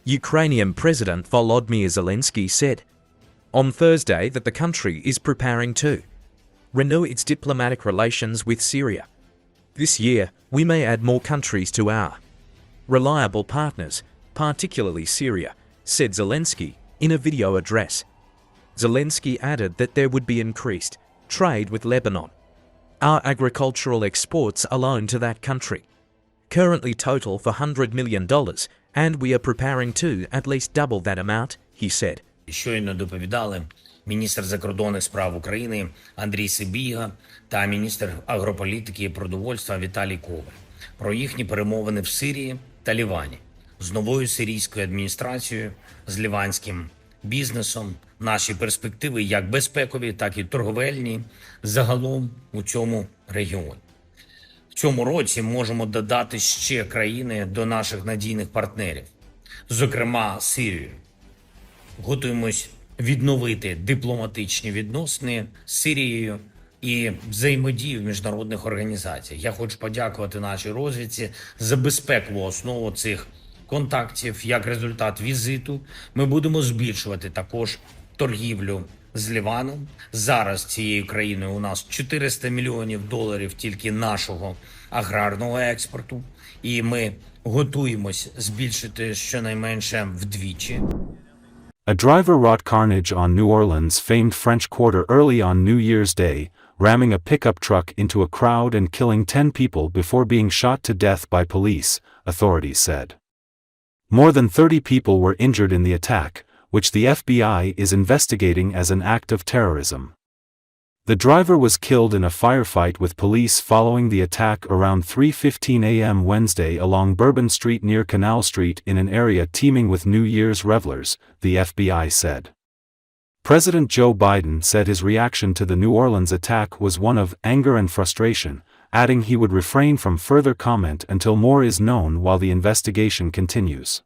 Ukrainian President Volodymyr Zelensky said on Thursday that the country is preparing to renew its diplomatic relations with Syria. This year, we may add more countries to our reliable partners, particularly Syria, said Zelensky in a video address. Zelensky added that there would be increased trade with Lebanon. Our agricultural exports alone to that country currently total for $100 million, and we are preparing to at least double that amount, he said. Щойно доповідали міністр закордонних справ України Андрій Сибіга та міністр агрополітики і продовольства Віталій Коваль про їхні перемовини в Сирії та Лівані з новою сирійською адміністрацією, з ліванським бізнесом, наші перспективи як безпекові, так і торговельні загалом у цьому регіоні. В цьому році можемо додати ще країни до наших надійних партнерів, зокрема Сирію. Готуємось відновити дипломатичні відносини з Сирією і взаємодію в міжнародних організаціях. Я хочу подякувати нашій розвідці за безпекову основу цих контактів. Як результат візиту ми будемо збільшувати також торгівлю з Ліваном. Зараз цією країною у нас $400 мільйонів тільки нашого аграрного експорту. І ми готуємось збільшити щонайменше вдвічі. A driver wrought carnage on New Orleans' famed French Quarter early on New Year's Day, ramming a pickup truck into a crowd and killing 10 people before being shot to death by police, authorities said. More than 30 people were injured in the attack, which the FBI is investigating as an act of terrorism. The driver was killed in a firefight with police following the attack around 3:15 a.m. Wednesday along Bourbon Street near Canal Street in an area teeming with New Year's revelers, the FBI said. President Joe Biden said his reaction to the New Orleans attack was one of anger and frustration, adding he would refrain from further comment until more is known while the investigation continues.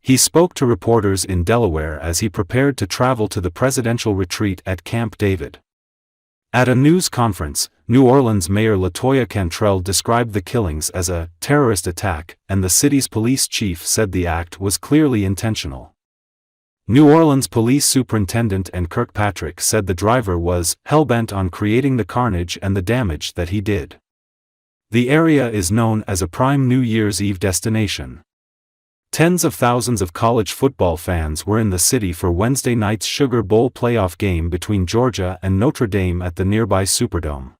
He spoke to reporters in Delaware as he prepared to travel to the presidential retreat at Camp David. At a news conference, New Orleans Mayor LaToya Cantrell described the killings as a terrorist attack, and the city's police chief said the act was clearly intentional. New Orleans Police Superintendent Ann Kirkpatrick said the driver was hell-bent on creating the carnage and the damage that he did. The area is known as a prime New Year's Eve destination. Tens of thousands of college football fans were in the city for Wednesday night's Sugar Bowl playoff game between Georgia and Notre Dame at the nearby Superdome.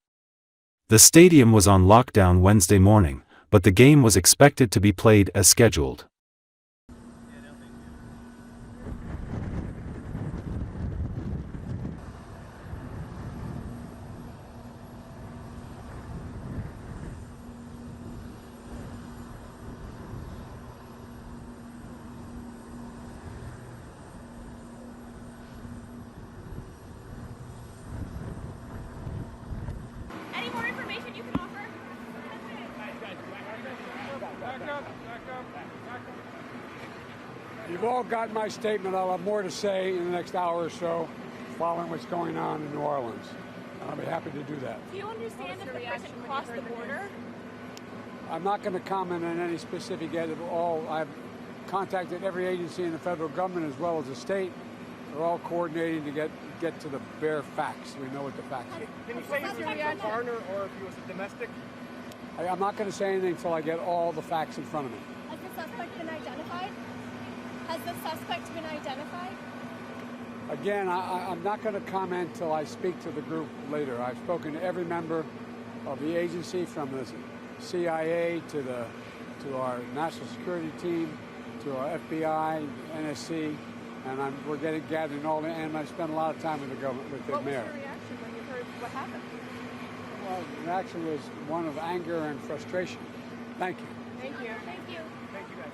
The stadium was on lockdown Wednesday morning, but the game was expected to be played as scheduled. You've all got my statement. I'll have more to say in the next hour or so following what's going on in New Orleans. I'll be happy to do that. Do you understand that the person crossed the border? I'm not going to comment on any specific at all. I've contacted every agency in the federal government as well as the state. They're all coordinating to get to the bare facts. We know what the facts are. Can you say if you're a foreigner or if he was a domestic? I'm not going to say anything until I get all the facts in front of me. Has the suspect been identified? Has the suspect been identified? Again, I'm not going to comment until I speak to the group later. I've spoken to every member of the agency, from the CIA to our national security team, to our FBI, NSC, and we're gathering all the, and I spent a lot of time with the government, with the mayor. What was your reaction when you heard what happened? Well, the reaction was one of anger and frustration. Thank you. Thank you. Thank you. Thank you, guys.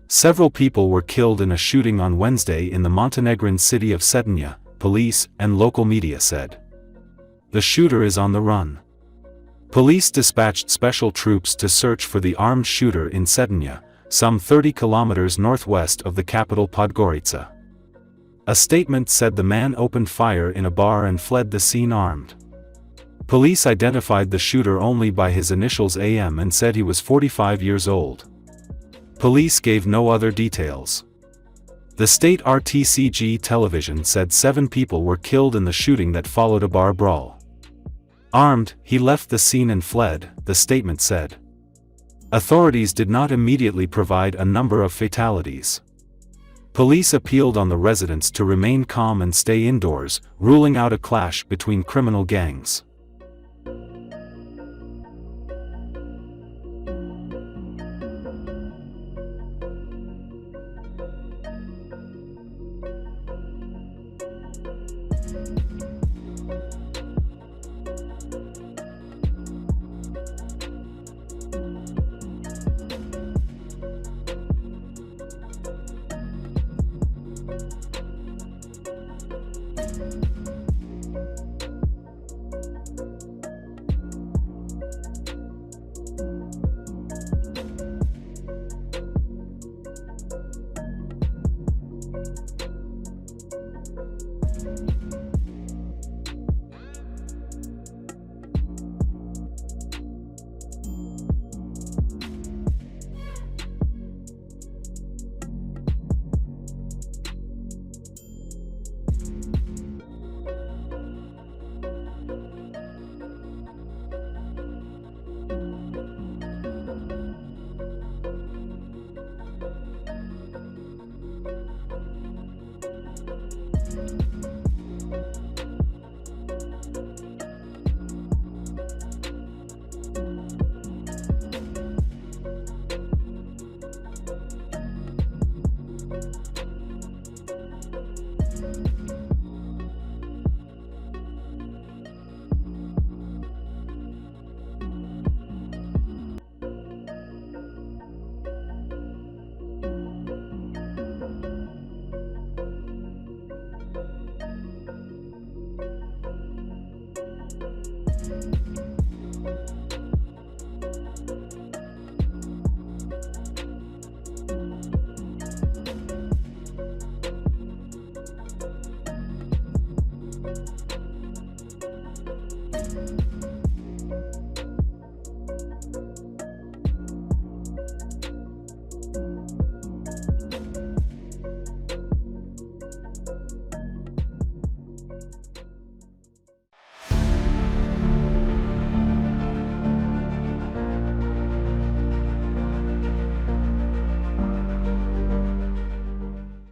Several people were killed in a shooting on Wednesday in the Montenegrin city of Cetinje, police and local media said. The shooter is on the run. Police dispatched special troops to search for the armed shooter in Cetinje, some 30 kilometers northwest of the capital Podgorica. A statement said the man opened fire in a bar and fled the scene armed. Police identified the shooter only by his initials AM and said he was 45 years old. Police gave no other details. The state RTCG television said 7 people were killed in the shooting that followed a bar brawl. Armed, he left the scene and fled, the statement said. Authorities did not immediately provide a number of fatalities. Police appealed on the residents to remain calm and stay indoors, ruling out a clash between criminal gangs.